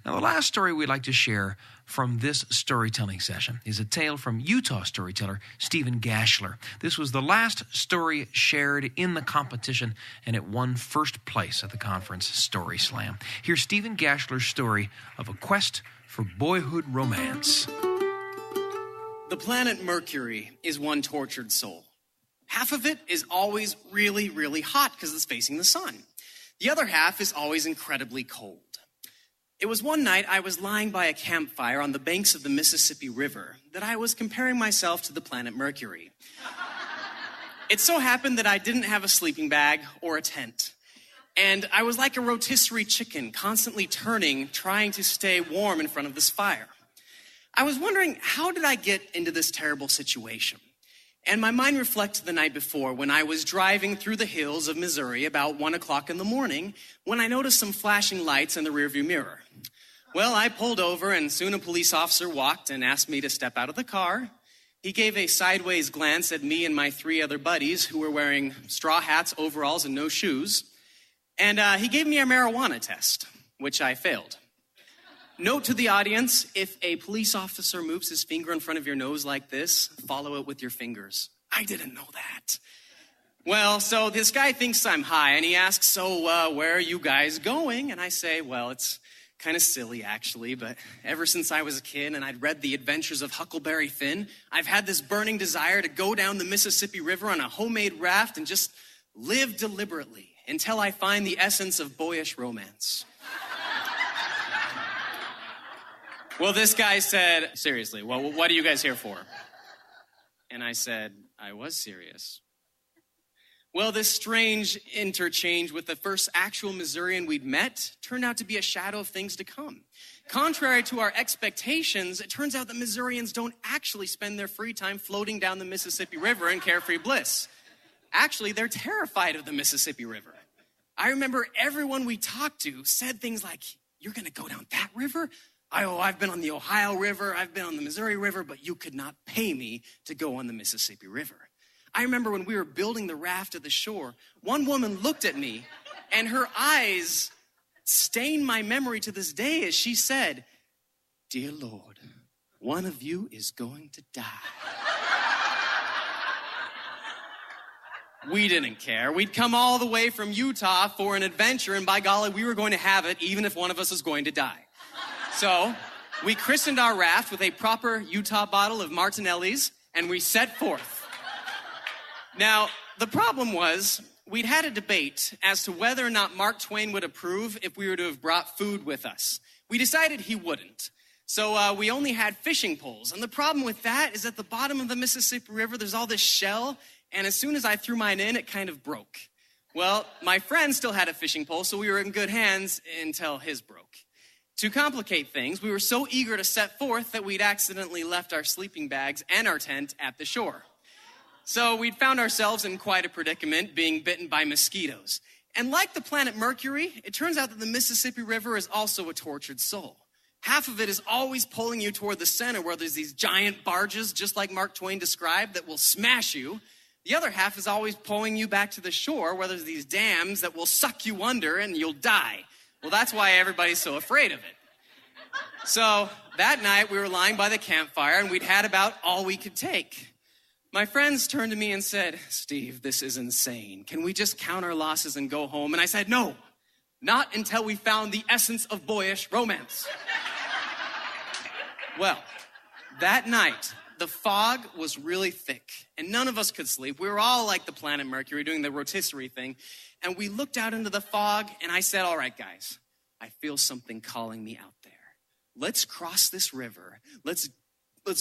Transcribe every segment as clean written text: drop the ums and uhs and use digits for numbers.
Now, the last story we'd like to share from this storytelling session is a tale from Utah storyteller Stephen Gashler. This was the last story shared in the competition, and it won first place at the conference Story Slam. Here's Stephen Gashler's story of a quest for boyhood romance. The planet Mercury is one tortured soul. Half of it is always really, really hot because it's facing the sun. The other half is always incredibly cold. It was one night I was lying by a campfire on the banks of the Mississippi River that I was comparing myself to the planet Mercury. It so happened that I didn't have a sleeping bag or a tent. And I was like a rotisserie chicken, constantly turning, trying to stay warm in front of this fire. I was wondering, how did I get into this terrible situation? And my mind reflected the night before when I was driving through the hills of Missouri about 1 o'clock in the morning when I noticed some flashing lights in the rearview mirror. Well, I pulled over and soon a police officer walked and asked me to step out of the car. He gave a sideways glance at me and my 3 other buddies who were wearing straw hats, overalls, and no shoes. And he gave me a marijuana test, which I failed. Note to the audience, if a police officer moves his finger in front of your nose like this, follow it with your fingers. I didn't know that. Well, so this guy thinks I'm high, and he asks, so where are you guys going? And I say, well, it's kind of silly, actually, but ever since I was a kid and I'd read The Adventures of Huckleberry Finn, I've had this burning desire to go down the Mississippi River on a homemade raft and just live deliberately until I find the essence of boyish romance. Well, this guy said, seriously, well, what are you guys here for? And I said, I was serious. Well, this strange interchange with the first actual Missourian we'd met turned out to be a shadow of things to come. Contrary to our expectations, it turns out that Missourians don't actually spend their free time floating down the Mississippi River in carefree bliss. Actually, they're terrified of the Mississippi River. I remember everyone we talked to said things like, you're going to go down that river? I've been on the Ohio River, I've been on the Missouri River, but you could not pay me to go on the Mississippi River. I remember when we were building the raft at the shore, one woman looked at me and her eyes stain my memory to this day as she said, dear Lord, one of you is going to die. We didn't care. We'd come all the way from Utah for an adventure, and by golly, we were going to have it even if one of us was going to die. So we christened our raft with a proper Utah bottle of Martinelli's, and we set forth. Now, the problem was we'd had a debate as to whether or not Mark Twain would approve if we were to have brought food with us. We decided he wouldn't. So we only had fishing poles. And the problem with that is at the bottom of the Mississippi River, there's all this shell, and as soon as I threw mine in, it kind of broke. Well, my friend still had a fishing pole, so we were in good hands until his broke. To complicate things, we were so eager to set forth that we'd accidentally left our sleeping bags and our tent at the shore. So we'd found ourselves in quite a predicament, being bitten by mosquitoes. And like the planet Mercury, it turns out that the Mississippi River is also a tortured soul. Half of it is always pulling you toward the center where there's these giant barges, just like Mark Twain described, that will smash you. The other half is always pulling you back to the shore where there's these dams that will suck you under and you'll die. Well, that's why everybody's so afraid of it. So that night we were lying by the campfire and we'd had about all we could take. My friends turned to me and said, Steve, this is insane. Can we just count our losses and go home? And I said, no, not until we found the essence of boyish romance. Well, that night, the fog was really thick and none of us could sleep. We were all like the planet Mercury doing the rotisserie thing. And we looked out into the fog and I said, all right, guys, I feel something calling me out there. Let's cross this river. Let's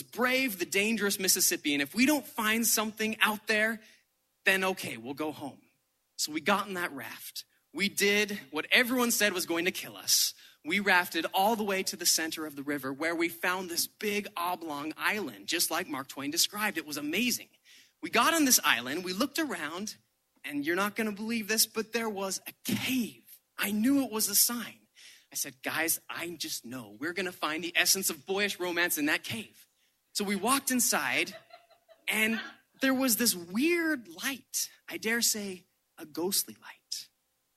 brave the dangerous Mississippi. And if we don't find something out there, then okay, we'll go home. So we got in that raft. We did what everyone said was going to kill us. We rafted all the way to the center of the river where we found this big oblong island, just like Mark Twain described. It was amazing. We got on this island, we looked around, and you're not going to believe this, but there was a cave. I knew it was a sign. I said, guys, I just know we're going to find the essence of boyish romance in that cave. So we walked inside, and there was this weird light. I dare say a ghostly light.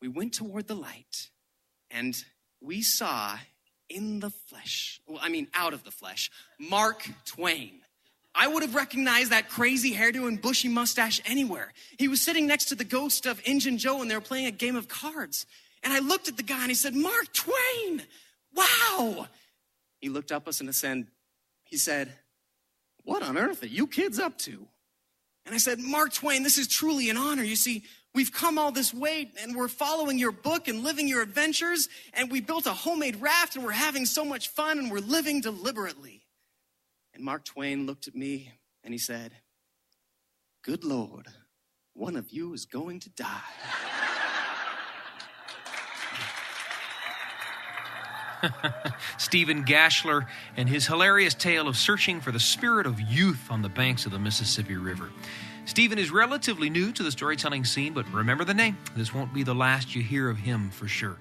We went toward the light, and we saw in the flesh. Well, I mean, out of the flesh. Mark Twain. I would have recognized that crazy hairdo and bushy mustache anywhere. He was sitting next to the ghost of Injun Joe and they were playing a game of cards. And I looked at the guy and he said, Mark Twain, wow. He looked up us and he said, what on earth are you kids up to? And I said, Mark Twain, this is truly an honor. You see, we've come all this way and we're following your book and living your adventures. And we built a homemade raft and we're having so much fun and we're living deliberately. And Mark Twain looked at me and he said, good Lord, one of you is going to die. Stephen Gashler and his hilarious tale of searching for the spirit of youth on the banks of the Mississippi River. Stephen is relatively new to the storytelling scene, but remember the name. This won't be the last you hear of him for sure.